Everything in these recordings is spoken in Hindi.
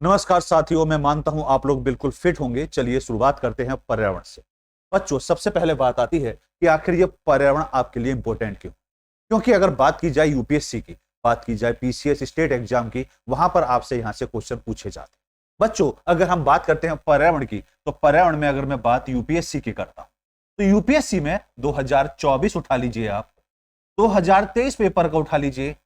नमस्कार साथियों, मैं मानता हूं आप लोग बिल्कुल फिट होंगे। चलिए शुरुआत करते हैं पर्यावरण से। बच्चों, सबसे पहले बात आती है कि आखिर ये पर्यावरण आपके लिए इंपॉर्टेंट क्यों? क्योंकि अगर बात की जाए यूपीएससी की, बात की जाए पीसीएस स्टेट एग्जाम की, वहां पर आपसे यहां से क्वेश्चन पूछे जाते हैं। बच्चों, अगर हम बात करते हैं पर्यावरण की, तो पर्यावरण में अगर मैं बात यूपीएससी की करता हूं, तो यूपीएससी में 2024 उठा लीजिए आप, 2023 पेपर का उठा लीजिए,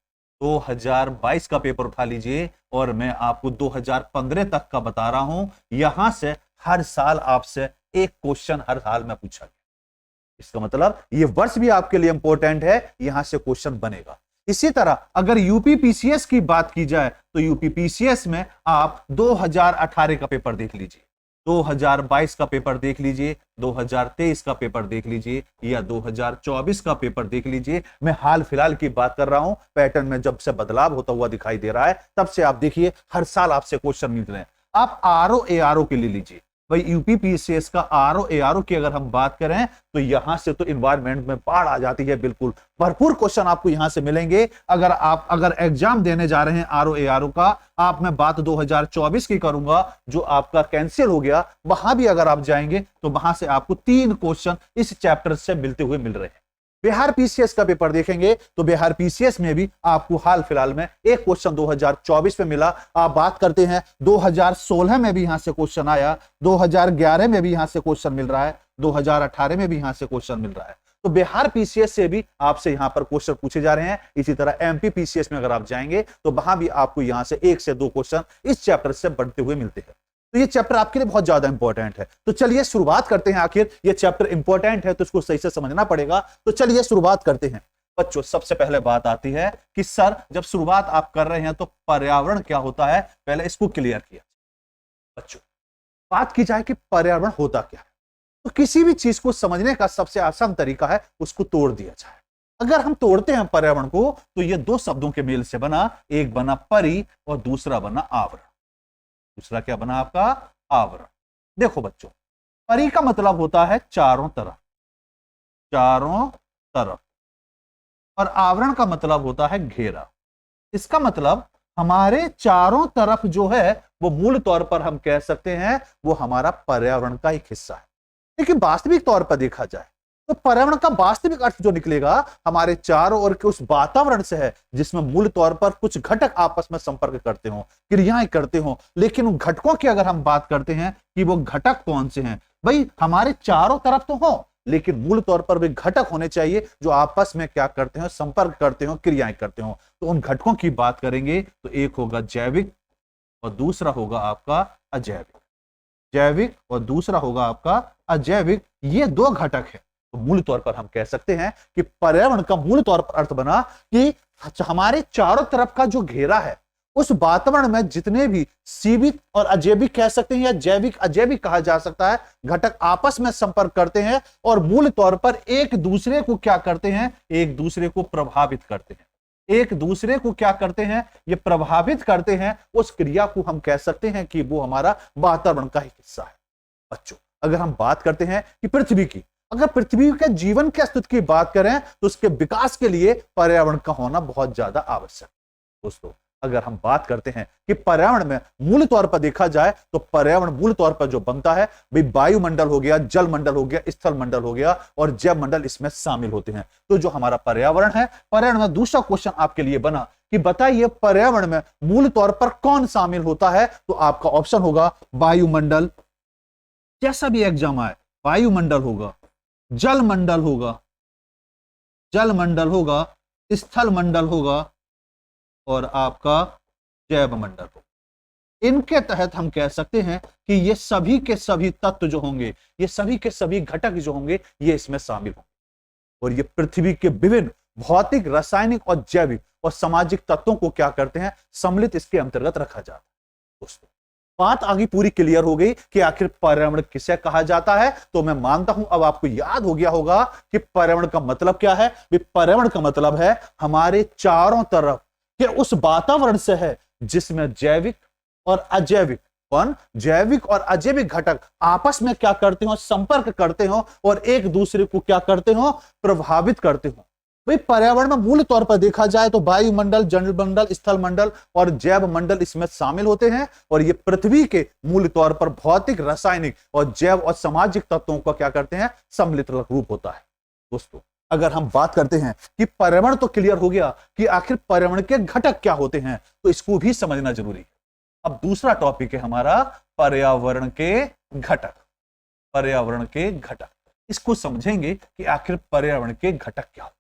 2022 का पेपर उठा लीजिए, और मैं आपको 2015 तक का बता रहा हूं। यहां से हर साल आपसे एक क्वेश्चन हर साल में पूछा गया। इसका मतलब ये वर्ष भी आपके लिए इंपॉर्टेंट है, यहां से क्वेश्चन बनेगा। इसी तरह अगर यूपी पीसीएस की बात की जाए, तो यूपी पीसीएस में आप 2018 का पेपर देख लीजिए, 2022 का पेपर देख लीजिए, 2023 का पेपर देख लीजिए, या 2024 का पेपर देख लीजिए। मैं हाल फिलहाल की बात कर रहा हूं, पैटर्न में जब से बदलाव होता हुआ दिखाई दे रहा है, तब से आप देखिए हर साल आपसे क्वेश्चन मिल रहे हैं। आप आरओ एआरओ के लिए लीजिए भाई, यूपी पीसीएस का आरओ एआरओ की अगर हम बात करें, तो यहां से तो इन्वायरमेंट में बाढ़ आ जाती है। बिल्कुल भरपूर क्वेश्चन आपको यहां से मिलेंगे। अगर एग्जाम देने जा रहे हैं आरओ एआरओ का, आप मैं बात 2024 की करूंगा जो आपका कैंसिल हो गया, वहां भी अगर आप जाएंगे तो वहां से आपको 3 क्वेश्चन इस चैप्टर से मिलते हुए मिल रहे हैं। बिहार पीसीएस का पेपर देखेंगे तो बिहार पीसीएस में भी आपको हाल फिलहाल में एक क्वेश्चन 2024 में मिला। आप बात करते हैं 2016 में भी यहां से क्वेश्चन आया, 2011 में भी यहां से क्वेश्चन मिल रहा है, 2018 में भी यहां से क्वेश्चन मिल रहा है। तो बिहार पीसीएस से भी आपसे यहां पर क्वेश्चन पूछे जा रहे हैं। इसी तरह एमपी पीसीएस में अगर आप जाएंगे तो वहां भी आपको यहां से 1 से 2 क्वेश्चन इस चैप्टर से बढ़ते हुए मिलते हैं। तो ये चैप्टर आपके लिए बहुत ज्यादा इंपॉर्टेंट है। तो चलिए शुरुआत करते हैं। आखिर ये चैप्टर इंपॉर्टेंट है तो इसको सही से समझना पड़ेगा। तो चलिए शुरुआत करते हैं। बच्चों, सबसे पहले बात आती है कि सर जब शुरुआत आप कर रहे हैं तो पर्यावरण क्या होता है, पहले इसको क्लियर किया। बच्चों, बात की जाए कि पर्यावरण होता क्या है, तो किसी भी चीज को समझने का सबसे आसान तरीका है उसको तोड़ दिया जाए। अगर हम तोड़ते हैं पर्यावरण को, तो ये 2 शब्दों के मेल से बना, एक बना परि और दूसरा बना आवरण। दूसरा क्या बना आपका? आवरण। देखो बच्चों, परि का मतलब होता है चारों तरफ, चारों तरफ, और आवरण का मतलब होता है घेरा। इसका मतलब हमारे चारों तरफ जो है वो मूल तौर पर हम कह सकते हैं वो हमारा पर्यावरण का एक हिस्सा है। लेकिन वास्तविक तौर पर देखा जाए तो पर्यावरण का वास्तविक अर्थ जो निकलेगा हमारे चारों ओर के उस वातावरण से है जिसमें मूल तौर पर कुछ घटक आपस में संपर्क करते हो, क्रियाएं करते हो। लेकिन उन घटकों की अगर हम बात करते हैं कि वो घटक कौन से हैं, भाई हमारे चारों तरफ तो हो, लेकिन मूल तौर पर वे घटक होने चाहिए जो आपस में क्या करते हो, संपर्क करते हो, क्रियाएं करते हो। तो उन घटकों की बात करेंगे तो एक होगा जैविक और दूसरा होगा आपका अजैविक। जैविक और दूसरा होगा आपका अजैविक। ये 2 घटक है। तो मूल तौर पर हम कह सकते हैं कि पर्यावरण का मूल तौर पर अर्थ बना कि हमारे चारों तरफ का जो घेरा है, उस वातावरण में जितने भी सीमित और अजैविक कह सकते हैं या जैविक अजैविक कहा जा सकता है, घटक आपस में संपर्क करते हैं और मूल तौर पर एक दूसरे को क्या करते हैं, एक दूसरे को प्रभावित करते हैं। एक दूसरे को क्या करते हैं, ये प्रभावित करते हैं। उस क्रिया को हम कह सकते हैं कि वो हमारा वातावरण का ही हिस्सा है। बच्चों, अगर हम बात करते हैं कि पृथ्वी की, अगर पृथ्वी के जीवन के अस्तित्व की बात करें तो उसके विकास के लिए पर्यावरण का होना बहुत ज्यादा आवश्यक है। दोस्तों, अगर हम बात करते हैं कि पर्यावरण में मूल तौर पर देखा जाए तो पर्यावरण मूल तौर पर जो बनता है, भाई वायुमंडल हो गया, जल मंडल हो गया, स्थल मंडल हो गया और जैव मंडल इसमें शामिल होते हैं। तो जो हमारा पर्यावरण है, पर्यावरण में दूसरा क्वेश्चन आपके लिए बना कि बताइए पर्यावरण में मूल तौर पर कौन शामिल होता है, तो आपका ऑप्शन होगा वायुमंडल। जैसा भी एग्जाम आए, वायुमंडल होगा, जल मंडल होगा, जल मंडल होगा, स्थल मंडल होगा और आपका जैव मंडल होगा। इनके तहत हम कह सकते हैं कि ये सभी के सभी तत्व जो होंगे, ये सभी के सभी घटक जो होंगे, ये इसमें शामिल होंगे और ये पृथ्वी के विभिन्न भौतिक, रासायनिक और जैविक और सामाजिक तत्वों को क्या करते हैं, सम्मिलित इसके अंतर्गत रखा जाता है। दोस्तों, बात आगे पूरी क्लियर हो गई कि आखिर पर्यावरण किसे कहा जाता है। तो मैं मानता हूं अब आपको याद हो गया होगा कि पर्यावरण का मतलब क्या है। पर्यावरण का मतलब है हमारे चारों तरफ के उस वातावरण से है जिसमें जैविक और अजैविक, जैविक और अजैविक घटक आपस में क्या करते हो, संपर्क करते हो और एक दूसरे को क्या करते हो, प्रभावित करते हो। भाई पर्यावरण में मूल तौर पर देखा जाए तो वायुमंडल, जल मंडल, स्थल मंडल और जैव मंडल इसमें शामिल होते हैं, और ये पृथ्वी के मूल तौर पर भौतिक, रासायनिक और जैव और सामाजिक तत्वों का क्या करते हैं, सम्मिलित रूप होता है। दोस्तों अगर हम बात करते हैं कि पर्यावरण तो क्लियर हो गया कि आखिर पर्यावरण के घटक क्या होते हैं, तो इसको भी समझना जरूरी है। अब दूसरा टॉपिक है हमारा पर्यावरण के घटक। पर्यावरण के घटक, इसको समझेंगे कि आखिर पर्यावरण के घटक क्या होते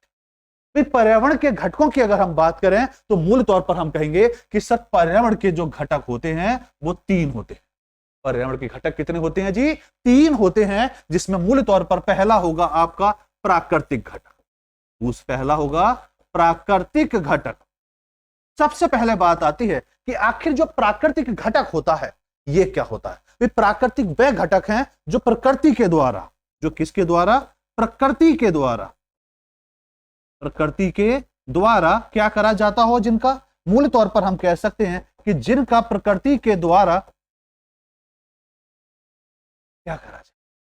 हैं। पर्यावरण के घटकों की अगर हम बात करें तो मूल तौर पर हम कहेंगे कि सर पर्यावरण के जो घटक होते हैं वो 3 होते हैं। पर्यावरण के घटक कितने होते हैं जी? 3 होते हैं, जिसमें मूल तौर पर पहला होगा आपका प्राकृतिक घटक। पहला होगा प्राकृतिक घटक। सबसे पहले बात आती है कि आखिर जो प्राकृतिक घटक होता है ये क्या होता है? प्राकृतिक वे घटक हैं जो प्रकृति के द्वारा, जो किसके द्वारा? प्रकृति के द्वारा, प्रकृति के द्वारा क्या करा जाता हो, जिनका मूल तौर पर हम कह सकते हैं कि जिनका प्रकृति के द्वारा क्या करा जाए,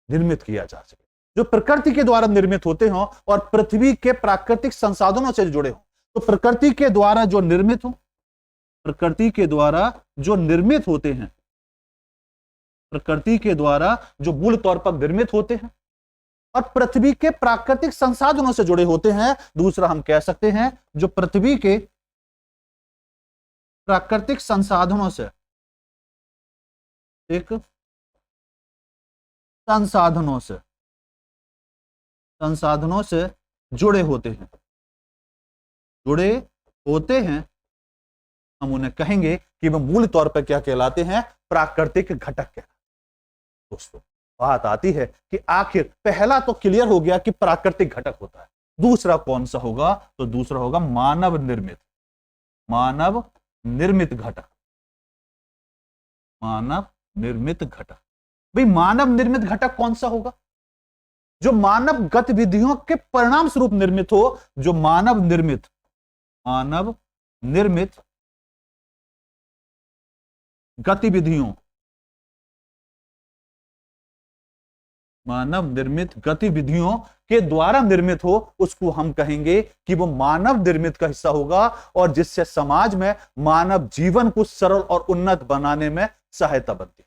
निर्मित किया जा सके, जो प्रकृति के द्वारा निर्मित होते हो और पृथ्वी के प्राकृतिक संसाधनों से जुड़े हो। तो प्रकृति के द्वारा जो निर्मित हो, प्रकृति के द्वारा जो निर्मित होते हैं, प्रकृति के द्वारा जो मूल तौर पर निर्मित होते हैं और पृथ्वी के प्राकृतिक संसाधनों से जुड़े होते हैं। दूसरा हम कह सकते हैं जो पृथ्वी के प्राकृतिक संसाधनों से, एक संसाधनों से जुड़े होते हैं, हम उन्हें कहेंगे कि वह मूल तौर पर क्या कहलाते हैं? प्राकृतिक घटक कहलाते हैं। दोस्तों बात आती है कि आखिर पहला तो क्लियर हो गया कि प्राकृतिक घटक होता है, दूसरा कौन सा होगा? तो दूसरा होगा मानव निर्मित घटक। मानव निर्मित घटक। भाई मानव निर्मित घटक कौन सा होगा? जो मानव गतिविधियों के परिणाम स्वरूप निर्मित हो, जो मानव निर्मित गतिविधियों, मानव निर्मित गतिविधियों के द्वारा निर्मित हो, उसको हम कहेंगे कि वो मानव निर्मित का हिस्सा होगा, और जिससे समाज में मानव जीवन को सरल और उन्नत बनाने में सहायता बनती है।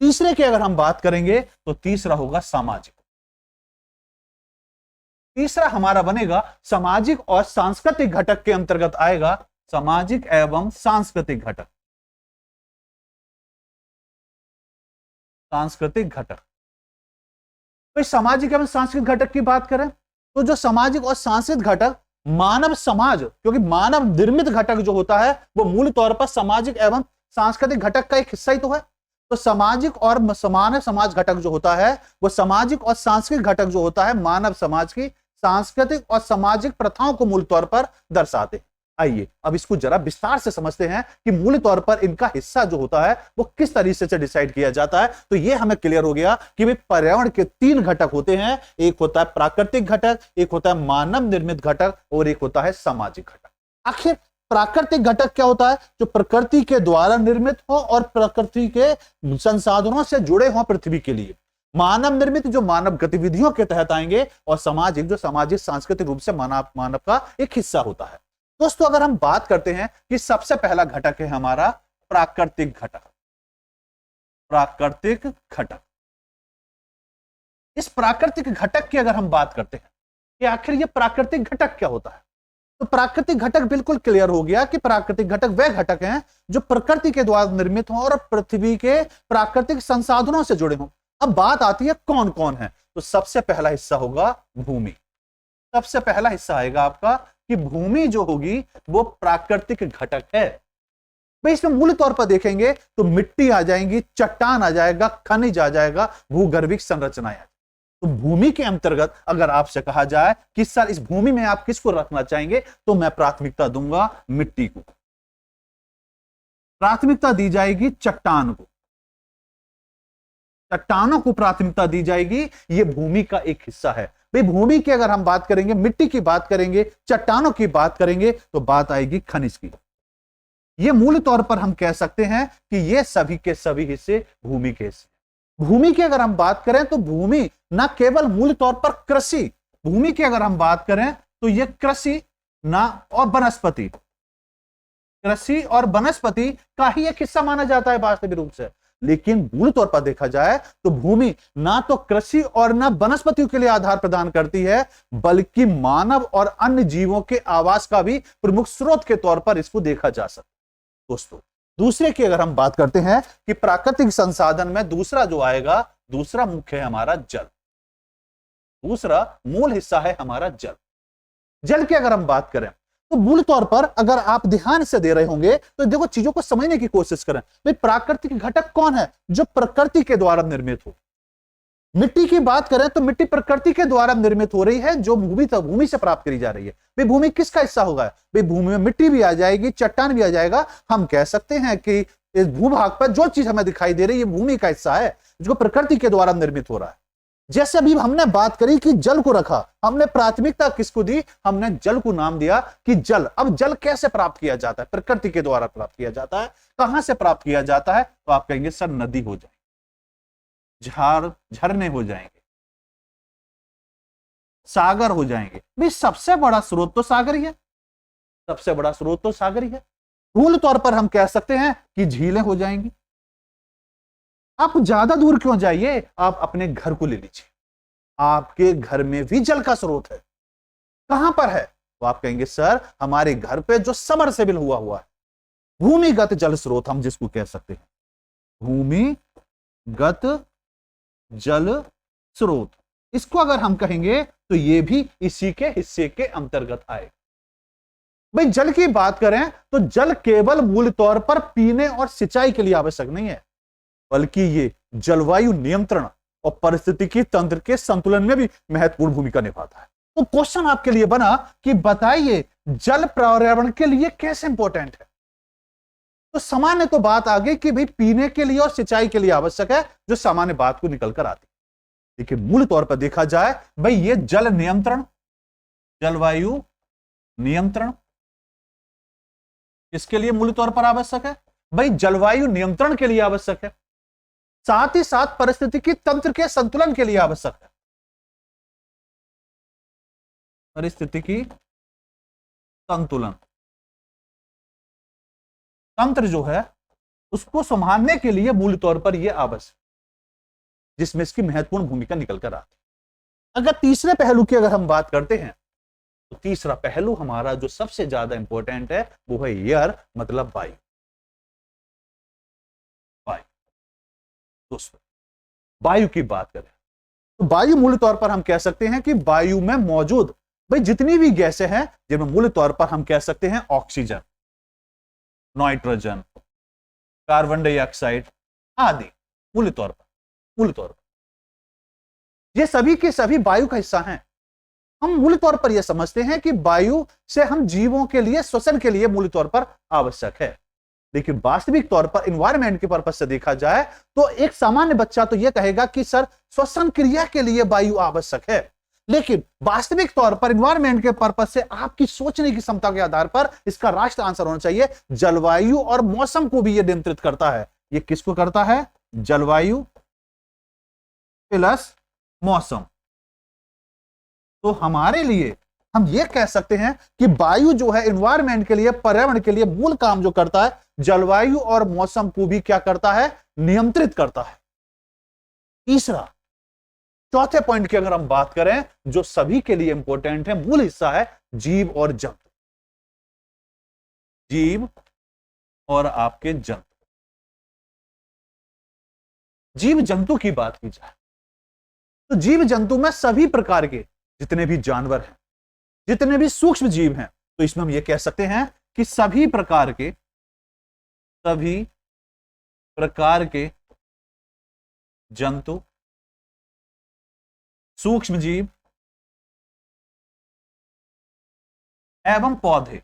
तीसरे की अगर हम बात करेंगे तो तीसरा होगा सामाजिक। तीसरा हमारा बनेगा सामाजिक और सांस्कृतिक घटक के अंतर्गत आएगा, सामाजिक एवं सांस्कृतिक घटक। सांस्कृतिक घटक, तो सामाजिक एवं सांस्कृतिक घटक की बात करें तो जो सामाजिक और सांस्कृतिक घटक मानव समाज, क्योंकि मानव निर्मित घटक जो होता है वो मूल तौर पर सामाजिक एवं सांस्कृतिक घटक का एक हिस्सा ही तो है। तो सामाजिक और मानव समाज घटक जो होता है वो सामाजिक और सांस्कृतिक घटक जो होता है मानव समाज की सांस्कृतिक और सामाजिक प्रथाओं को मूल तौर पर दर्शाते हैं। आइए अब इसको जरा विस्तार से समझते हैं कि मूल तौर पर इनका हिस्सा जो होता है वो किस तरीके से डिसाइड किया जाता है। तो ये हमें क्लियर हो गया कि भाई पर्यावरण के 3 घटक होते हैं, एक होता है प्राकृतिक घटक, एक होता है मानव निर्मित घटक और एक होता है सामाजिक घटक। आखिर प्राकृतिक घटक क्या होता है? जो प्रकृति के द्वारा निर्मित हो और प्रकृति के संसाधनों से जुड़े हो पृथ्वी के लिए। मानव निर्मित जो मानव गतिविधियों के तहत आएंगे, और सामाजिक जो सामाजिक सांस्कृतिक रूप से मानव का एक हिस्सा होता है। दोस्तों अगर हम बात करते हैं कि सबसे पहला घटक है हमारा प्राकृतिक घटक। प्राकृतिक घटक, इस प्राकृतिक घटक की अगर हम बात करते हैं कि आखिर ये प्राकृतिक घटक क्या होता है, तो प्राकृतिक घटक बिल्कुल क्लियर हो गया कि प्राकृतिक घटक वे घटक हैं जो प्रकृति के द्वारा निर्मित हों और पृथ्वी के प्राकृतिक संसाधनों से जुड़े हों। अब बात आती है कौन कौन है, तो सबसे पहला हिस्सा होगा भूमि। सबसे पहला हिस्सा आएगा आपका कि भूमि जो होगी वो प्राकृतिक घटक है। भाई इसमें मूल तौर पर देखेंगे तो मिट्टी आ जाएंगी, चट्टान आ जाएगा, खनिज आ जाएगा, भूगर्भिक संरचनाएं। तो भूमि के अंतर्गत अगर आपसे कहा जाए कि सर इस भूमि में आप किसको रखना चाहेंगे, तो मैं प्राथमिकता दूंगा मिट्टी को, प्राथमिकता दी जाएगी चट्टान को, चट्टानों को प्राथमिकता दी जाएगी। यह भूमि का एक हिस्सा है। भाई भूमि की अगर हम बात करेंगे, मिट्टी की बात करेंगे, चट्टानों की बात करेंगे, तो बात आएगी खनिज की। यह मूल तौर पर हम कह सकते हैं कि ये सभी के सभी हिस्से भूमि के हिस्से। भूमि की अगर हम बात करें तो भूमि न केवल मूल तौर पर कृषि, भूमि की अगर हम बात करें तो ये कृषि ना और वनस्पति, कृषि और वनस्पति का ही एक हिस्सा माना जाता है वास्तविक रूप से। लेकिन मूल तौर पर देखा जाए तो भूमि ना तो कृषि और ना वनस्पतियों के लिए आधार प्रदान करती है, बल्कि मानव और अन्य जीवों के आवास का भी प्रमुख स्रोत के तौर पर इसको देखा जा सकता है। दोस्तों, दूसरे की अगर हम बात करते हैं कि प्राकृतिक संसाधन में दूसरा जो आएगा, दूसरा मुख्य है हमारा जल। दूसरा मूल हिस्सा है हमारा जल। जल की अगर हम बात करें तो मूल तौर पर अगर आप ध्यान से दे रहे होंगे तो देखो, चीजों को समझने की कोशिश करें। भाई, प्राकृतिक घटक कौन है? जो प्रकृति के द्वारा निर्मित हो। मिट्टी की बात करें तो मिट्टी प्रकृति के द्वारा निर्मित हो रही है, जो भूमि से प्राप्त करी जा रही है। भाई, भूमि किसका हिस्सा होगा? भाई, भूमि में मिट्टी भी आ जाएगी, चट्टान भी आ जाएगा। हम कह सकते हैं कि इस भूभाग पर जो चीज हमें दिखाई दे रही है, भूमि का हिस्सा है, जो प्रकृति के द्वारा निर्मित हो रहा है। जैसे अभी हमने बात करी कि जल को रखा, हमने प्राथमिकता किसको दी? हमने जल को नाम दिया कि जल। अब जल कैसे प्राप्त किया जाता है? प्रकृति के द्वारा प्राप्त किया जाता है। कहां से प्राप्त किया जाता है? तो आप कहेंगे सर नदी हो जाएगी, झरने हो जाएंगे, सागर हो जाएंगे। भाई, सबसे बड़ा स्रोत तो सागर ही है, सबसे बड़ा स्रोत तो सागर ही है। मूल तौर पर हम कह सकते हैं कि झीलें हो जाएंगी। आप ज्यादा दूर क्यों जाइए, आप अपने घर को ले लीजिए। आपके घर में भी जल का स्रोत है। कहां पर है? तो आप कहेंगे सर हमारे घर पे जो सबमर्सिबल हुआ है, भूमिगत जल स्रोत हम जिसको कह सकते हैं, भूमिगत जल स्रोत। इसको अगर हम कहेंगे तो ये भी इसी के हिस्से के अंतर्गत आए। भाई, जल की बात करें तो जल केवल मूल तौर पर पीने और सिंचाई के लिए आवश्यक नहीं है, बल्कि ये जलवायु नियंत्रण और पारिस्थितिकी तंत्र के संतुलन में भी महत्वपूर्ण भूमिका निभाता है। तो क्वेश्चन आपके लिए बना कि बताइए जल पर्यावरण के लिए कैसे इंपॉर्टेंट है? तो सामान्य तो बात आ गई कि भाई पीने के लिए और सिंचाई के लिए आवश्यक है, जो सामान्य बात को निकल कर आती है। लेकिन मूल तौर पर देखा जाए, भाई ये जल नियंत्रण, जलवायु नियंत्रण किसके लिए मूल तौर पर आवश्यक है? भाई जलवायु नियंत्रण के लिए आवश्यक है, साथ ही साथ पारिस्थितिकी तंत्र के संतुलन के लिए आवश्यक है। पारिस्थितिकी संतुलन तंत्र जो है उसको संभालने के लिए मूल तौर पर यह आवश्यक, जिसमें इसकी महत्वपूर्ण भूमिका निकल कर आती है। अगर तीसरे पहलू की अगर हम बात करते हैं तो तीसरा पहलू हमारा जो सबसे ज्यादा इंपॉर्टेंट है वो है एयर, मतलब वायु। दोस्तों, वायु की बात करें तो वायु मूल तौर पर हम कह सकते हैं कि वायु में मौजूद भाई जितनी भी गैसें हैं, जिनमें मूल तौर पर हम कह सकते हैं ऑक्सीजन, नाइट्रोजन, कार्बन डाइऑक्साइड आदि, मूल तौर पर ये सभी के सभी वायु का हिस्सा हैं। हम मूल तौर पर यह समझते हैं कि वायु से हम जीवों के लिए, श्वसन के लिए मूल तौर पर आवश्यक है। लेकिन वास्तविक तौर पर इन्वायरमेंट के पर्पज से देखा जाए तो एक सामान्य बच्चा तो यह कहेगा कि सर श्वसन क्रिया के लिए वायु आवश्यक है। लेकिन वास्तविक तौर पर इन्वायरमेंट के पर्पज से आपकी सोचने की क्षमता के आधार पर इसका राष्ट्र आंसर होना चाहिए जलवायु और मौसम को भी यह नियंत्रित करता है। यह किसको करता है? जलवायु प्लस मौसम। तो हमारे लिए हम ये कह सकते हैं कि वायु जो है इन्वायरमेंट के लिए, पर्यावरण के लिए मूल काम जो करता है, जलवायु और मौसम को भी क्या करता है? नियंत्रित करता है। तीसरा, चौथे पॉइंट की अगर हम बात करें जो सभी के लिए इंपॉर्टेंट है, मूल हिस्सा है जीव और जंतु। जीव और आपके जंतु। जीव जंतु की बात की जाए तो जीव जंतु में सभी प्रकार के जितने भी जानवर हैं, जितने भी सूक्ष्म जीव हैं, तो इसमें हम ये कह सकते हैं कि सभी प्रकार के जंतु, सूक्ष्म जीव एवं पौधे,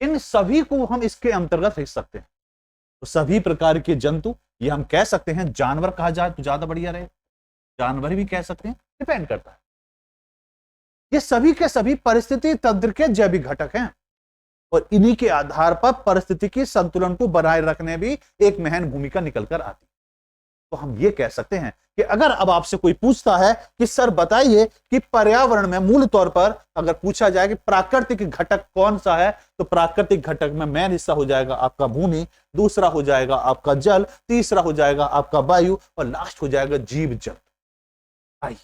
इन सभी को हम इसके अंतर्गत रख सकते हैं। तो सभी प्रकार के जंतु, ये हम कह सकते हैं जानवर कहा जाए तो ज्यादा बढ़िया रहे, जानवर भी कह सकते हैं, डिपेंड करता है। ये सभी के सभी परिस्थिति तंत्र के जैविक घटक हैं और इन्हीं के आधार पर परिस्थिति की संतुलन को बनाए रखने भी एक महन भूमिका निकल कर आती है। तो हम ये कह सकते हैं कि अगर अब आपसे कोई पूछता है कि सर बताइए कि पर्यावरण में मूल तौर पर अगर पूछा जाए कि प्राकृतिक घटक कौन सा है, तो प्राकृतिक घटक में मेन हिस्सा हो जाएगा आपका भूमि, दूसरा हो जाएगा आपका जल, तीसरा हो जाएगा आपका वायु और लास्ट हो जाएगा जीव जंतु। आइए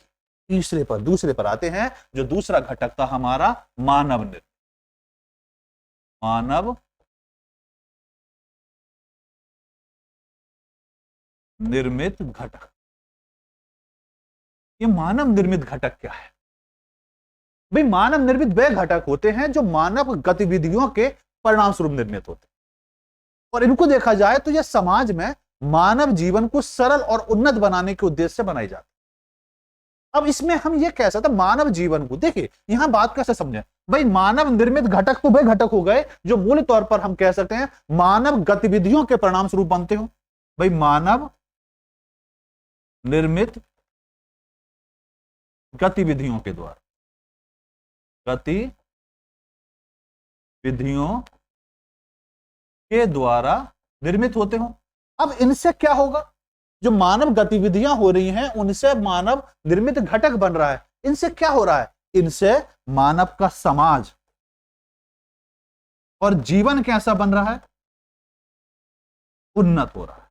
दूसरे पर आते हैं। जो दूसरा घटक था हमारा मानव निर्मित घटक। ये मानव निर्मित घटक क्या है भाई? मानव निर्मित वे घटक होते हैं जो मानव गतिविधियों के परिणाम स्वरूप निर्मित होते हैं, और इनको देखा जाए तो यह समाज में मानव जीवन को सरल और उन्नत बनाने के उद्देश्य से बनाई जाती है। अब इसमें हम ये कह सकते हैं मानव जीवन को, देखिए यहां बात कैसे समझें भाई, मानव निर्मित घटक तो वे घटक हो गए जो मूल तौर पर हम कह सकते हैं मानव गतिविधियों के परिणाम स्वरूप बनते हो। भाई मानव निर्मित गतिविधियों के द्वारा, गतिविधियों के द्वारा निर्मित होते हो। अब इनसे क्या होगा? जो मानव गतिविधियां हो रही हैं उनसे मानव निर्मित घटक बन रहा है। इनसे क्या हो रहा है? इनसे मानव का समाज और जीवन कैसा बन रहा है? उन्नत हो रहा है।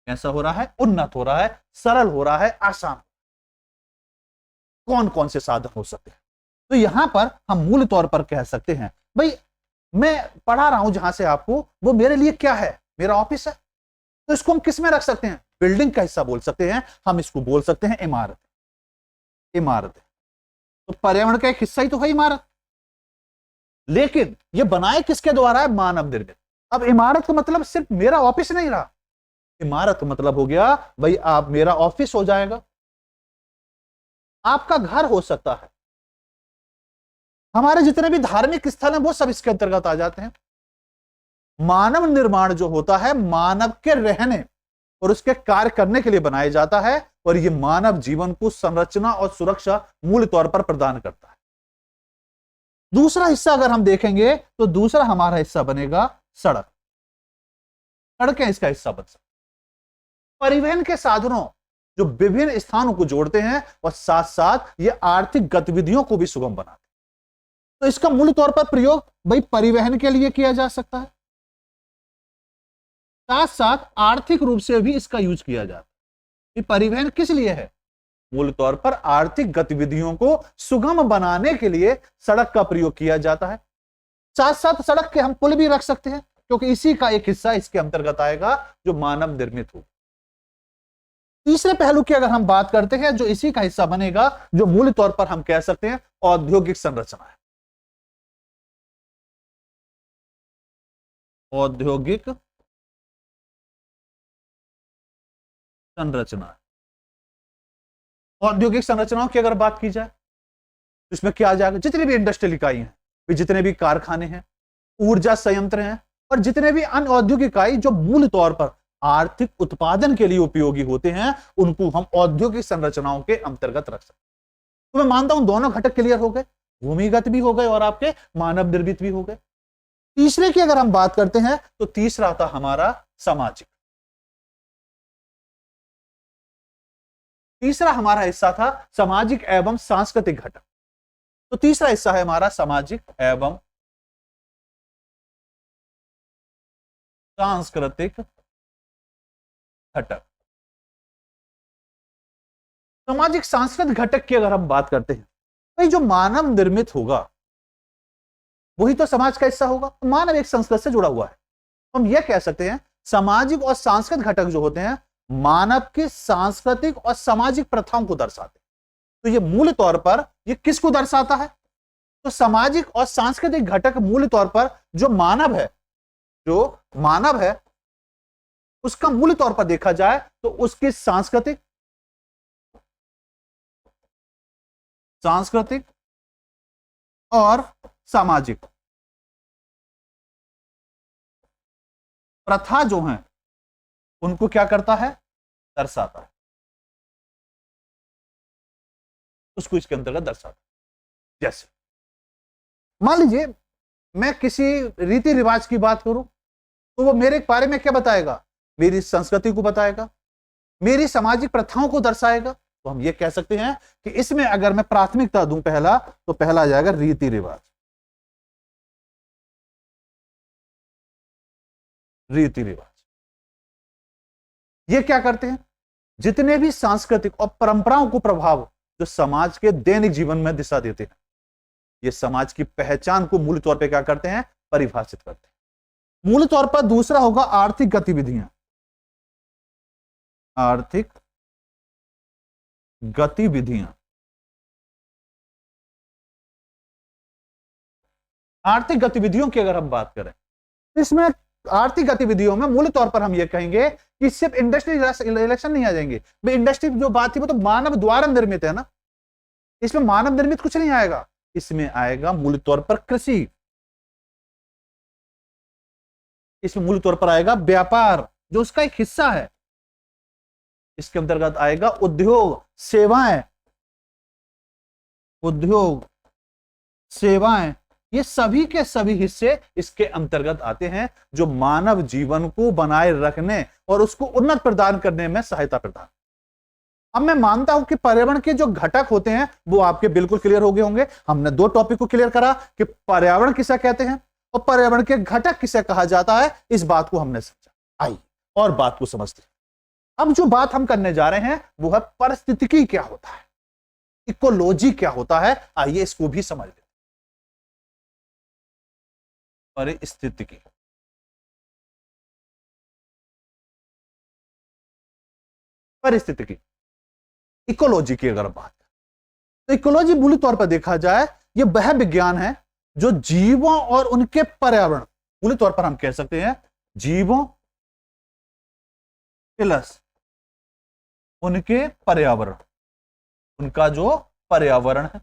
कैसा हो रहा है? उन्नत हो रहा है, सरल हो रहा है, आसान। कौन कौन से साधन हो सकते हैं? तो यहां पर हम मूल तौर पर कह सकते हैं भाई मैं पढ़ा रहा हूं जहां से आपको, वो मेरे लिए क्या है? मेरा ऑफिस है। तो इसको हम किस में रख सकते हैं? बिल्डिंग का हिस्सा बोल सकते हैं, हम इसको बोल सकते हैं इमारत। तो पर्यावरण का एक हिस्सा ही तो है इमारत, लेकिन यह बनाए किसके द्वारा है? मानव निर्मित। अब इमारत का मतलब सिर्फ मेरा ऑफिस नहीं रहा, इमारत का मतलब हो गया भाई आप मेरा ऑफिस हो जाएगा, आपका घर हो सकता है, हमारे जितने भी धार्मिक स्थल हैं वो सब इसके अंतर्गत आ जाते हैं। मानव निर्माण जो होता है मानव के रहने और उसके कार्य करने के लिए बनाया जाता है, और यह मानव जीवन को संरचना और सुरक्षा मूल तौर पर प्रदान करता है। दूसरा हिस्सा अगर हम देखेंगे तो दूसरा हमारा हिस्सा बनेगा सड़क। सड़कें इसका हिस्सा बन सकती, परिवहन के साधनों जो विभिन्न स्थानों को जोड़ते हैं और साथ साथ ये आर्थिक गतिविधियों को भी सुगम बनाते हैं। तो इसका मूल तौर पर प्रयोग भाई परिवहन के लिए किया जा सकता है, साथ साथ आर्थिक रूप से भी इसका यूज किया जाता है। परिवहन किस लिए है? मूल तौर पर आर्थिक गतिविधियों को सुगम बनाने के लिए सड़क का प्रयोग किया जाता है। साथ साथ सड़क के हम पुल भी रख सकते हैं, क्योंकि इसी का एक हिस्सा इसके अंतर्गत आएगा जो मानव निर्मित हो। तीसरे पहलू की अगर हम बात करते हैं जो इसी का हिस्सा बनेगा, जो मूल तौर पर हम कह सकते हैं औद्योगिक संरचना है। औद्योगिक संरचना, औद्योगिक संरचनाओं की अगर बात की जाए तो इसमें क्या आ जाएगा? जितने भी इंडस्ट्रियल इकाई हैं, जितने भी कारखाने हैं, ऊर्जा संयंत्र हैं, और जितने भी अन्य औद्योगिक इकाई जो मूल तौर पर आर्थिक उत्पादन के लिए उपयोगी होते हैं, उनको हम औद्योगिक संरचनाओं के अंतर्गत रख सकते हैं। तो मैं मानता हूं दोनों घटक क्लियर हो गए, भूमिगत भी हो गए और आपके मानव निर्मित भी हो गए। तीसरे की अगर हम बात करते हैं तो तीसरा था हमारा सामाजिक। तीसरा हमारा हिस्सा था सामाजिक एवं सांस्कृतिक घटक। तो तीसरा हिस्सा है हमारा सामाजिक एवं सांस्कृतिक घटक। सामाजिक सांस्कृतिक घटक की अगर हम बात करते हैं, भाई जो मानव निर्मित होगा वही तो समाज का हिस्सा होगा। मानव एक संस्कृति से जुड़ा हुआ है। हम यह कह सकते हैं सामाजिक और सांस्कृतिक घटक जो होते हैं मानव के सांस्कृतिक और सामाजिक प्रथाओं को दर्शाते हैं। तो यह मूल तौर पर यह किसको दर्शाता है? तो सामाजिक और सांस्कृतिक घटक मूल तौर पर जो मानव है उसका मूल तौर पर देखा जाए तो उसकी सांस्कृतिक और सामाजिक प्रथा जो हैं उनको क्या करता है? दर्शाता है। उसको इसके अंतर्गत दर्शाता है। जैसे मान लीजिए मैं किसी रीति रिवाज की बात करूं तो वो मेरे बारे में क्या बताएगा? मेरी संस्कृति को बताएगा, मेरी सामाजिक प्रथाओं को दर्शाएगा। तो हम ये कह सकते हैं कि इसमें अगर मैं प्राथमिकता दूं पहला, तो पहला आ जाएगा रीति रिवाज। रीति रिवाज ये क्या करते हैं, जितने भी सांस्कृतिक और परंपराओं को प्रभाव जो समाज के दैनिक जीवन में दिशा देते हैं, ये समाज की पहचान को मूल तौर पे क्या करते हैं, परिभाषित करते हैं। मूल तौर पर दूसरा होगा आर्थिक गतिविधियां। आर्थिक गतिविधियां, आर्थिक गतिविधियों की अगर हम बात करें, इसमें आर्थिक गतिविधियों में मूल तौर पर हम ये कहेंगे कि सिर्फ इंडस्ट्री इलेक्शन नहीं आ जाएंगे। भाई इंडस्ट्री जो बात थी वो तो मानव द्वारा निर्मित है ना, इसमें मानव निर्मित कुछ नहीं आएगा, इसमें आएगा मूल तौर पर कृषि, इसमें मूल तौर पर आएगा व्यापार जो उसका एक हिस्सा है, इसके अंतर्गत आएगा उद्योग सेवाएं, उद्योग सेवाएं, ये सभी के सभी हिस्से इसके अंतर्गत आते हैं जो मानव जीवन को बनाए रखने और उसको उन्नत प्रदान करने में सहायता प्रदान। अब मैं मानता हूं कि पर्यावरण के जो घटक होते हैं वो आपके बिल्कुल क्लियर हो गए होंगे। हमने दो टॉपिक को क्लियर करा कि पर्यावरण किसे कहते हैं और पर्यावरण के घटक किसे कहा जाता है, इस बात को हमने समझा। आइए और बात को समझते हैं। अब जो बात हम करने जा रहे हैं वो है पारिस्थितिकी क्या होता है, इकोलॉजी क्या होता है। आइए इसको भी समझ लेते हैं। पारिस्थितिकी, पारिस्थितिकी, इकोलॉजी की अगर बात करें तो इकोलॉजी मूल तौर पर देखा जाए यह वह विज्ञान है जो जीवों और उनके पर्यावरण, मूल तौर पर हम कह सकते हैं जीवों प्लस उनके पर्यावरण, उनका जो पर्यावरण है।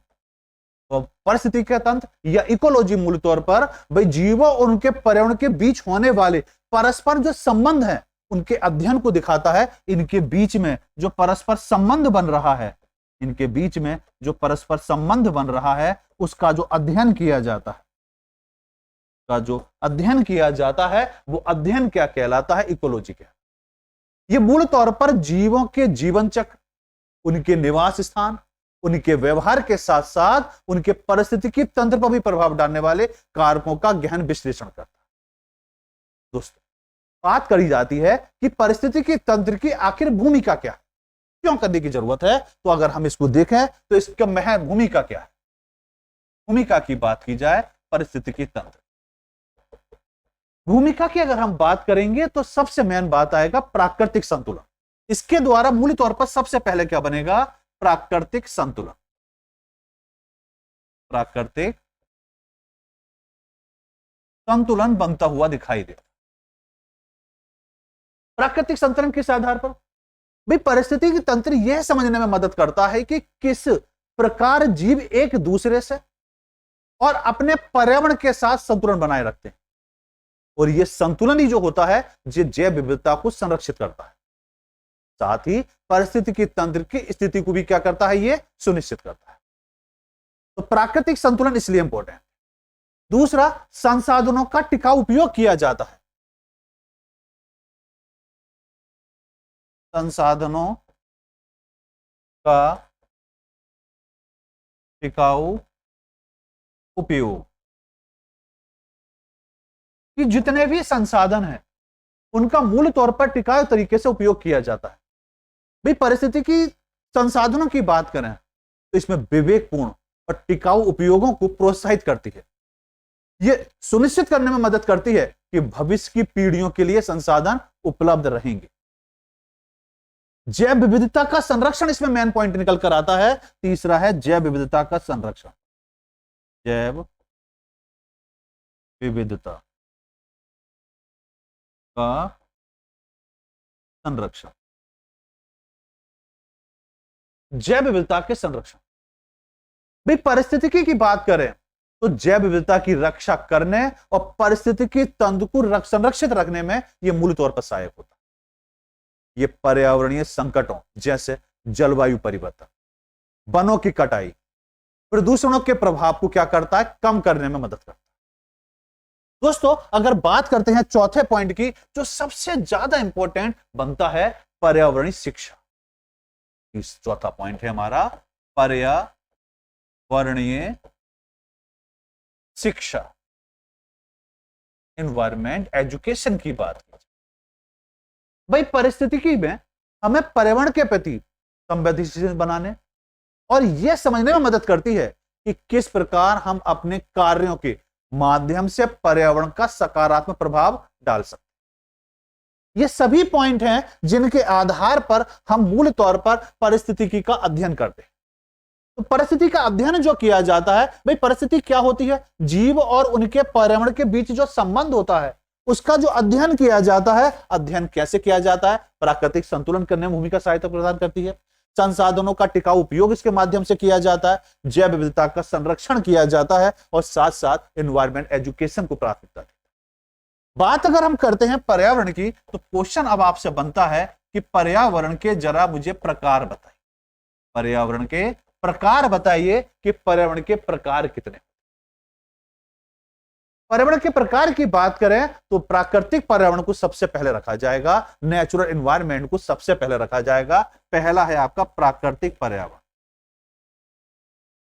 तो पारिस्थितिकी तंत्र या इकोलॉजी मूल तौर पर भाई जीवों और उनके पर्यावरण के बीच होने वाले परस्पर जो संबंध है उनके अध्ययन को दिखाता है। इनके बीच में जो परस्पर संबंध बन रहा है, इनके बीच में जो परस्पर संबंध बन रहा है उसका जो अध्ययन किया जाता है, का जो अध्ययन किया जाता है वो अध्ययन क्या कहलाता है, इकोलॉजी क्या। ये मूल तौर पर जीवों के जीवन चक्र, उनके निवास स्थान, उनके व्यवहार के साथ साथ उनके पारिस्थितिकी तंत्र पर भी प्रभाव डालने वाले कारकों का गहन विश्लेषण करता है। दोस्तों बात करी जाती है कि पारिस्थितिकी तंत्र की आखिर भूमिका क्या है, क्यों करने की जरूरत है। तो अगर हम इसको देखें तो इसका महत्व भूमिका क्या है, भूमिका की बात की जाए पारिस्थितिकी तंत्र, भूमिका की अगर हम बात करेंगे तो सबसे मेन बात आएगा प्राकृतिक संतुलन। इसके द्वारा मूल तौर पर सबसे पहले क्या बनेगा, प्राकृतिक संतुलन। प्राकृतिक संतुलन बनता हुआ दिखाई देता। प्राकृतिक संतुलन किस आधार पर, भाई पारिस्थितिकी तंत्र यह समझने में मदद करता है कि किस प्रकार जीव एक दूसरे से और अपने पर्यावरण के साथ संतुलन बनाए रखते हैं, और यह संतुलन ही जो होता है ये जैव विविधता को संरक्षित करता है, साथ ही पारिस्थितिकी तंत्र की स्थिति को भी क्या करता है, यह सुनिश्चित करता है। तो प्राकृतिक संतुलन इसलिए इंपॉर्टेंट। दूसरा, संसाधनों का टिकाऊ उपयोग किया जाता है। संसाधनों का टिकाऊ उपयोग, कि जितने भी संसाधन हैं उनका मूल तौर पर टिकाऊ तरीके से उपयोग किया जाता है। भाई पारिस्थितिकी संसाधनों की बात करें तो इसमें विवेकपूर्ण और टिकाऊ उपयोगों को प्रोत्साहित करती है। यह सुनिश्चित करने में मदद करती है कि भविष्य की पीढ़ियों के लिए संसाधन उपलब्ध रहेंगे। जैव विविधता का संरक्षण इसमें मेन पॉइंट निकल कर आता है। तीसरा है जैव विविधता का संरक्षण, जैव विविधता का संरक्षण, जैव विविधता के संरक्षण। भाई परिस्थितिकी की बात करें तो जैव विविधता की रक्षा करने और पारिस्थितिकी तंत्र को संरक्षित रखने में यह मूल तौर पर सहायक होता है। यह पर्यावरणीय संकटों जैसे जलवायु परिवर्तन, वनों की कटाई, प्रदूषणों के प्रभाव को क्या करता है, कम करने में मदद करता है। दोस्तों अगर बात करते हैं चौथे पॉइंट की, जो सबसे ज्यादा इंपॉर्टेंट बनता है पर्यावरणीय शिक्षा। इस चौथा पॉइंट है हमारा पर्यावरणीय शिक्षा, एनवायरमेंट एजुकेशन की बात की भाई, परिस्थितिकी में हमें पर्यावरण के प्रति संवेदनशील बनाने और यह समझने में मदद करती है कि किस प्रकार हम अपने कार्यों के माध्यम से पर्यावरण का सकारात्मक प्रभाव डाल सकते हैं। ये सभी पॉइंट हैं जिनके आधार पर हम मूल तौर पर परिस्थितिकी का अध्ययन करते हैं। तो परिस्थिति का अध्ययन जो किया जाता है भाई, परिस्थिति क्या होती है? जीव और उनके पर्यावरण के बीच जो संबंध होता है उसका जो अध्ययन किया जाता है। अध्ययन कैसे किया जाता है? प्राकृतिक संतुलन करने में भूमिका सहायता प्रदान करती है, संसाधनों का टिकाऊ उपयोग इसके माध्यम से किया जाता है, जैव विविधता का संरक्षण किया जाता है और साथ साथ एनवायरमेंट एजुकेशन को प्राथमिकता देता है। बात अगर हम करते हैं पर्यावरण की, तो क्वेश्चन अब आपसे बनता है कि पर्यावरण के जरा मुझे प्रकार बताइए। पर्यावरण के प्रकार बताइए कि पर्यावरण के प्रकार कितने। पर्यावरण के प्रकार की बात करें तो प्राकृतिक पर्यावरण को सबसे पहले रखा जाएगा, नेचुरल एनवायरनमेंट को सबसे पहले रखा जाएगा। पहला है आपका प्राकृतिक पर्यावरण।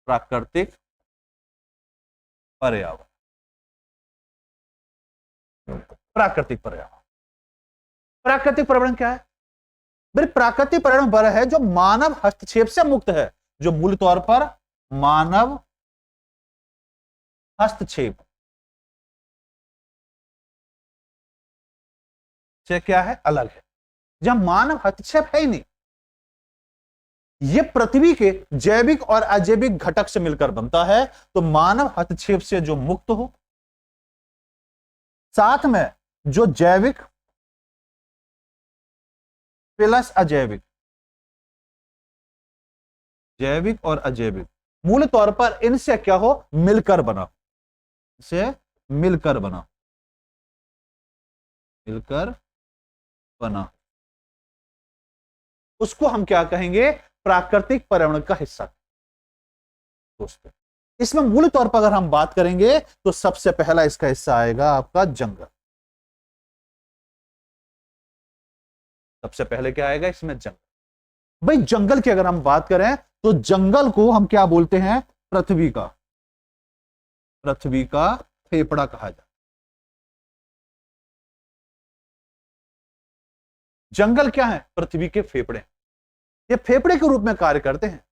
प्राकृतिक पर्यावरण, प्राकृतिक पर्यावरण। प्राकृतिक पर्यावरण क्या है? फिर प्राकृतिक पर्यावरण वह है जो मानव हस्तक्षेप से मुक्त है, जो मूल तौर पर मानव हस्तक्षेप से क्या है? अलग है। जब मानव हस्तक्षेप है ही नहीं, यह पृथ्वी के जैविक और अजैविक घटक से मिलकर बनता है, तो मानव हस्तक्षेप से जो मुक्त हो, साथ में जो जैविक प्लस अजैविक, जैविक और अजैविक मूल तौर पर इनसे क्या हो? मिलकर बना, इसे मिलकर बना, मिलकर बना, उसको हम क्या कहेंगे? प्राकृतिक पर्यावरण का हिस्सा। दोस्तों इसमें मूल तौर पर अगर हम बात करेंगे तो सबसे पहला इसका हिस्सा आएगा आपका जंगल। सबसे पहले क्या आएगा इसमें? जंगल। भाई जंगल की अगर हम बात करें तो जंगल को हम क्या बोलते हैं? पृथ्वी का, पृथ्वी का फेफड़ा कहा जाता है। जंगल क्या है? पृथ्वी के फेफड़े। ये फेफड़े के रूप में कार्य करते हैं।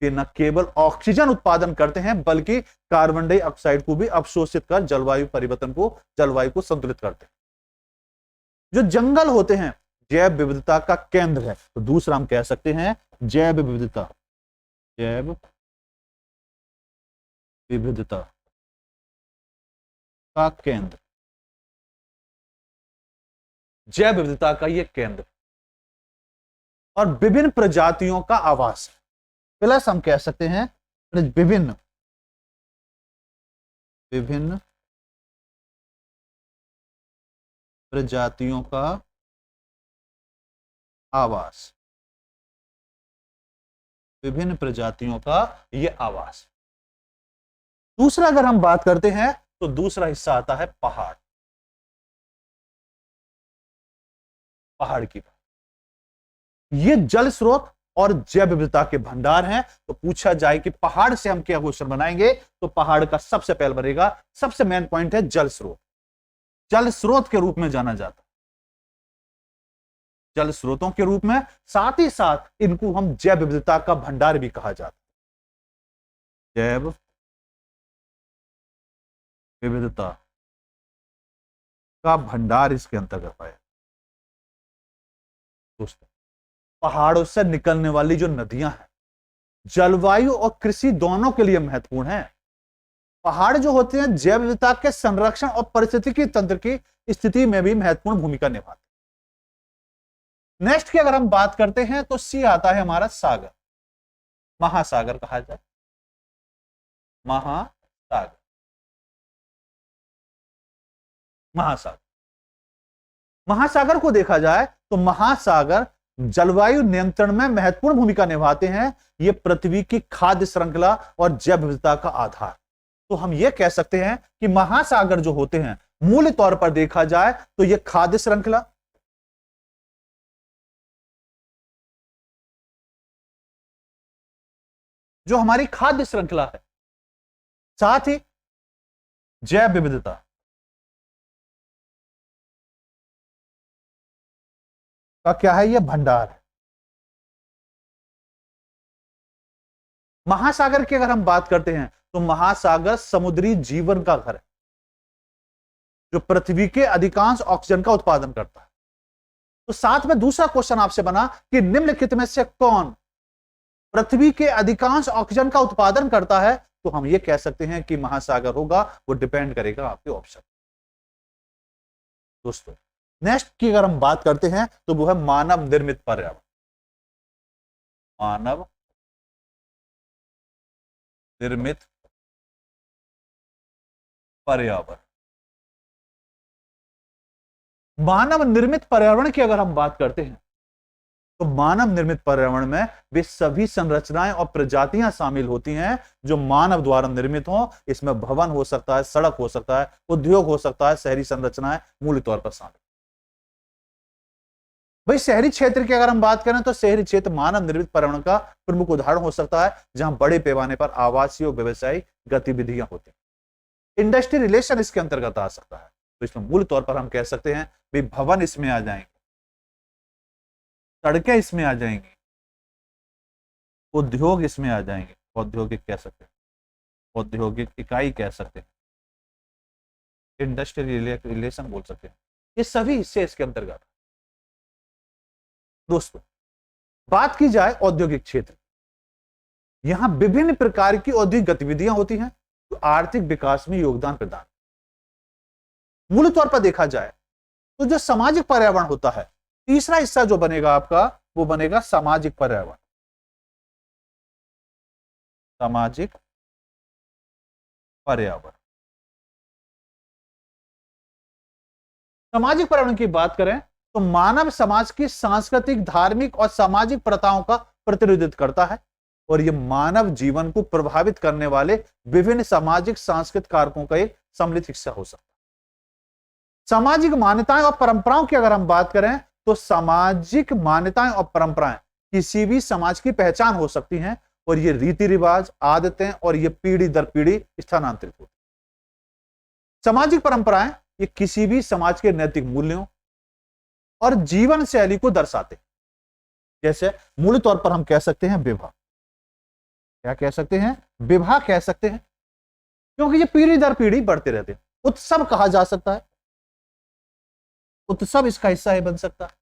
ये न केवल ऑक्सीजन उत्पादन करते हैं बल्कि कार्बन डाइऑक्साइड को भी अवशोषित कर जलवायु परिवर्तन को, जलवायु को संतुलित करते हैं। जो जंगल होते हैं जैव विविधता का केंद्र है, तो दूसरा हम कह सकते हैं जैव विविधता, जैव विविधता का केंद्र, जैव विविधता का यह केंद्र और विभिन्न प्रजातियों का आवास है। प्लस हम कह सकते हैं विभिन्न विभिन्न प्रजातियों का आवास, विभिन्न प्रजातियों का यह आवास। दूसरा अगर हम बात करते हैं तो दूसरा हिस्सा आता है पहाड़। पहाड़ की बात, ये जल स्रोत और जैव विविधता के भंडार हैं। तो पूछा जाए कि पहाड़ से हम क्या क्वेश्चन बनाएंगे, तो पहाड़ का सबसे पहले बनेगा, सबसे मेन पॉइंट है जल स्रोत। जल स्रोत के रूप में जाना जाता है, जल स्रोतों के रूप में, साथ ही साथ इनको हम जैव विविधता का भंडार भी कहा जाता है। जैव विविधता का भंडार इसके अंतर्गत आया। दोस्तों पहाड़ों से निकलने वाली जो नदियां हैं जलवायु और कृषि दोनों के लिए महत्वपूर्ण है। पहाड़ जो होते हैं जैव विविधता के संरक्षण और पारिस्थितिकी तंत्र की स्थिति में भी महत्वपूर्ण भूमिका निभाते हैं। नेक्स्ट की अगर हम बात करते हैं तो सी आता है हमारा सागर, महासागर कहा जाए, महासागर। महासागर, महासागर को देखा जाए तो महासागर जलवायु नियंत्रण में महत्वपूर्ण भूमिका निभाते हैं। ये पृथ्वी की खाद्य श्रृंखला और जैव विविधता का आधार। तो हम ये कह सकते हैं कि महासागर जो होते हैं मूल तौर पर देखा जाए तो ये खाद्य श्रृंखला, जो हमारी खाद्य श्रृंखला है, साथ ही जैव विविधता, का क्या है, ये भंडार है। महासागर की अगर हम बात करते हैं तो महासागर समुद्री जीवन का घर है, जो पृथ्वी के अधिकांश ऑक्सीजन का उत्पादन करता है। तो साथ में दूसरा क्वेश्चन आपसे बना कि निम्नलिखित में से कौन पृथ्वी के अधिकांश ऑक्सीजन का उत्पादन करता है, तो हम ये कह सकते हैं कि महासागर होगा। वो डिपेंड करेगा आपके ऑप्शन। दोस्तों नेक्स्ट की अगर हम बात करते हैं तो वो है मानव निर्मित पर्यावरण। मानव निर्मित पर्यावरण। मानव निर्मित पर्यावरण की अगर हम बात करते हैं तो मानव निर्मित पर्यावरण में वे सभी संरचनाएं और प्रजातियां शामिल होती हैं जो मानव द्वारा निर्मित हो। इसमें भवन हो सकता है, सड़क हो सकता है, उद्योग हो सकता है, शहरी संरचनाएं मूल तौर पर शामिल। भाई शहरी क्षेत्र की अगर हम बात करें तो शहरी क्षेत्र मानव निर्मित पर्यावरण का प्रमुख उदाहरण हो सकता है, जहां बड़े पैमाने पर आवासीय और व्यवसायिक गतिविधियां होती हैं। इंडस्ट्री रिलेशन इसके अंतर्गत आ सकता है। तो इसमें मूल तौर पर हम कह सकते हैं भाई भवन इसमें आ जाएंगे, सड़कें इसमें आ जाएंगी, उद्योग इसमें आ जाएंगे, औद्योगिक कह सकते हैं, औद्योगिक इकाई कह सकते हैं, इंडस्ट्रियल रिलेशन बोल सकते हैं। ये सभी हिस्से इसके अंतर्गत। दोस्तों बात की जाए औद्योगिक क्षेत्र, यहां विभिन्न प्रकार की औद्योगिक गतिविधियां होती हैं जो आर्थिक विकास में योगदान प्रदान। मूल तौर पर देखा जाए तो जो सामाजिक पर्यावरण होता है, तीसरा हिस्सा जो बनेगा आपका वो बनेगा सामाजिक पर्यावरण। सामाजिक पर्यावरण। सामाजिक पर्यावरण की बात करें तो मानव समाज की सांस्कृतिक, धार्मिक और सामाजिक प्रथाओं का प्रतिनिधित्व करता है और यह मानव जीवन को प्रभावित करने वाले विभिन्न सामाजिक सांस्कृतिक कारकों का एक सम्मिलित हिस्सा हो सकता है। सामाजिक मान्यताएं और परंपराओं की अगर हम बात करें तो सामाजिक मान्यताएं और परंपराएं किसी भी समाज की पहचान हो सकती हैं और ये रीति रिवाज, आदतें और ये पीढ़ी दर पीढ़ी स्थानांतरित होती। सामाजिक परंपराएं ये किसी भी समाज के नैतिक मूल्यों और जीवन शैली को दर्शाते हैं। जैसे मूल तौर पर हम कह सकते हैं विवाह, क्या कह सकते हैं, विवाह कह सकते हैं, क्योंकि ये पीढ़ी दर पीढ़ी बढ़ते रहते हैं। उत्सव कहा जा सकता है, उत्सव इसका हिस्सा है, बन सकता है।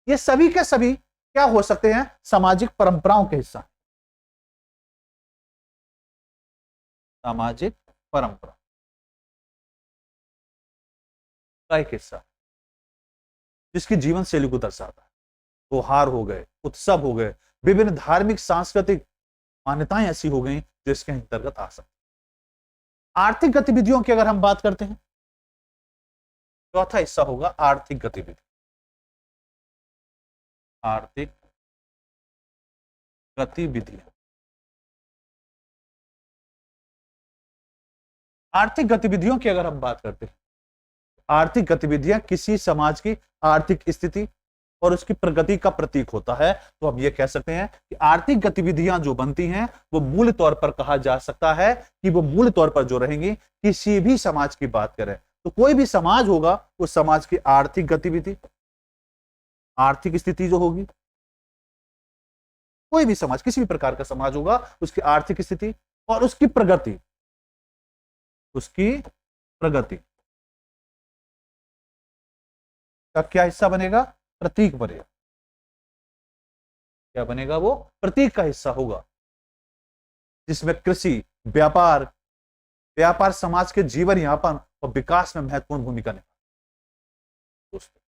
ये सभी के सभी क्या हो सकते हैं, सामाजिक परंपराओं के हिस्सा। सामाजिक परंपरा का एक हिस्सा जिसकी जीवन शैली को दर्शाता है। त्योहार हो गए, उत्सव हो गए, विभिन्न धार्मिक सांस्कृतिक मान्यताएं ऐसी हो गई जो इसके अंतर्गत आ सकती। आर्थिक गतिविधियों की अगर हम बात करते हैं, चौथा हिस्सा होगा आर्थिक गतिविधि। आर्थिक गतिविधियां। आर्थिक गतिविधियों की अगर हम बात करते हैं, आर्थिक गतिविधियां किसी समाज की आर्थिक स्थिति और उसकी प्रगति का प्रतीक होता है। तो हम ये कह सकते हैं कि आर्थिक गतिविधियां जो बनती हैं वो मूल तौर पर कहा जा सकता है कि वो मूल तौर पर जो रहेंगी, किसी भी समाज की बात करें तो कोई भी समाज होगा उस समाज की आर्थिक गतिविधि, आर्थिक स्थिति जो होगी, कोई भी समाज, किसी भी प्रकार का समाज होगा, उसकी आर्थिक स्थिति और उसकी प्रगति, उसकी प्रगति का क्या हिस्सा बनेगा, प्रतीक बनेगा। क्या बनेगा, वो प्रतीक का हिस्सा होगा, जिसमें कृषि, व्यापार, व्यापार समाज के जीवन यापन और विकास में महत्वपूर्ण भूमिका निभाता है। दोस्तों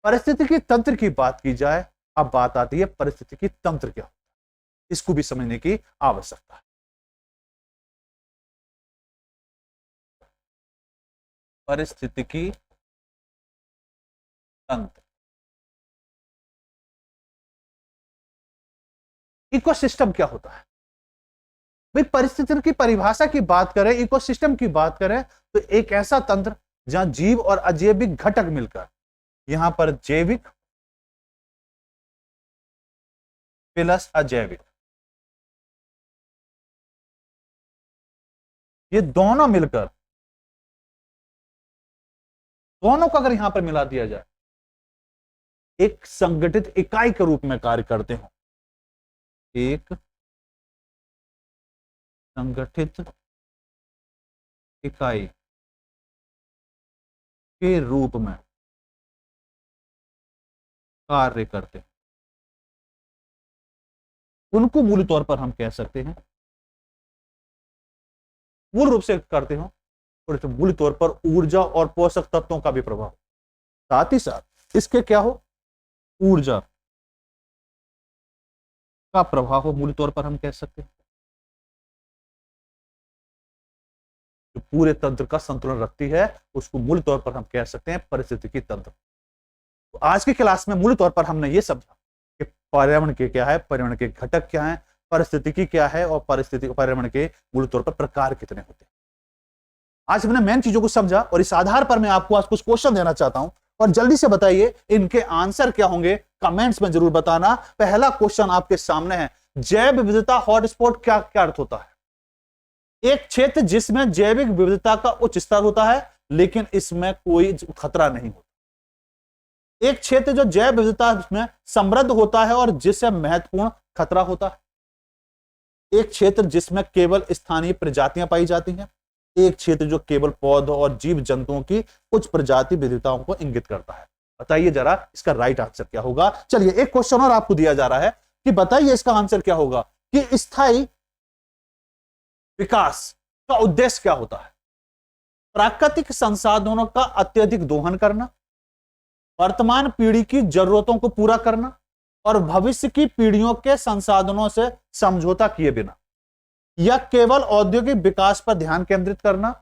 परिस्थितिकी तंत्र की बात की जाए, अब बात आती है परिस्थितिकी तंत्र क्या होता है, इसको भी समझने की आवश्यकता है। परिस्थितिकी तंत्र, इकोसिस्टम क्या होता है। भाई परिस्थिति की परिभाषा की बात करें, इकोसिस्टम की बात करें, तो एक ऐसा तंत्र जहां जीव और अजैविक घटक मिलकर, यहां पर जैविक प्लस अजैविक, ये दोनों मिलकर, दोनों को अगर यहां पर मिला दिया जाए, एक संगठित इकाई के रूप में कार्य करते हो, एक संगठित इकाई के रूप में कार्य करते हैं, उनको मूल तौर पर हम कह सकते हैं, मूल रूप से करते हो, और मूल तौर पर ऊर्जा और पोषक तत्वों का भी प्रभाव, साथ ही साथ इसके क्या हो, ऊर्जा का प्रभाव हो, मूल तौर पर हम कह सकते हैं, जो पूरे तंत्र का संतुलन रखती है उसको मूल तौर पर हम कह सकते हैं पारिस्थितिकी तंत्र। तो आज की क्लास में मूल तौर पर हमने ये समझा कि पर्यावरण के क्या है, पर्यावरण के घटक क्या है, पारिस्थितिकी क्या है, और पर्यावरण के मूल तौर पर प्रकार कितने होते हैं। आज हमने मेन चीजों को समझा, और इस आधार पर मैं आपको आज कुछ क्वेश्चन देना चाहता हूं, और जल्दी से बताइए इनके आंसर क्या होंगे, कमेंट्स में जरूर बताना। पहला क्वेश्चन आपके सामने है, जैव विविधता हॉटस्पॉट क्या क्या अर्थ होता है? एक क्षेत्र जिसमें जैविक विविधता का उच्च स्तर होता है लेकिन इसमें कोई खतरा नहीं होता। एक क्षेत्र जो जैव विविधता में समृद्ध होता है और जिससे महत्वपूर्ण खतरा होता है। एक क्षेत्र जिसमें केवल स्थानीय प्रजातियां पाई जाती हैं। एक क्षेत्र जो केवल पौधों और जीव जंतुओं की उच्च प्रजाति विविधताओं को इंगित करता है। बताइए जरा इसका राइट आंसर क्या होगा। चलिए एक क्वेश्चन और आपको दिया जा रहा है कि बताइए इसका आंसर क्या होगा कि स्थायी विकास का उद्देश्य क्या होता है? प्राकृतिक संसाधनों का अत्यधिक दोहन करना, वर्तमान पीढ़ी की जरूरतों को पूरा करना और भविष्य की पीढ़ियों के संसाधनों से समझौता किए बिना, या केवल औद्योगिक विकास पर ध्यान केंद्रित करना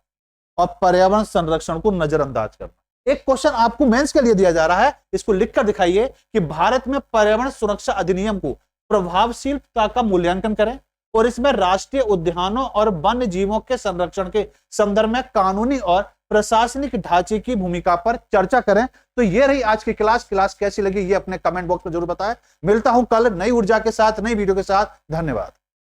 और पर्यावरण संरक्षण को नजरअंदाज करना। एक क्वेश्चन आपको मेंस के लिए दिया जा रहा है, इसको लिखकर दिखाइए कि भारत में पर्यावरण सुरक्षा अधिनियम को प्रभावशीलता का मूल्यांकन करें और इसमें राष्ट्रीय उद्यानों और वन्य जीवों के संरक्षण के संदर्भ में कानूनी और प्रशासनिक ढांचे की भूमिका पर चर्चा करें। तो ये रही आज की क्लास कैसी लगी ये अपने कमेंट बॉक्स में जरूर बताएं। मिलता हूं कल नई ऊर्जा के साथ, नई वीडियो के साथ। धन्यवाद।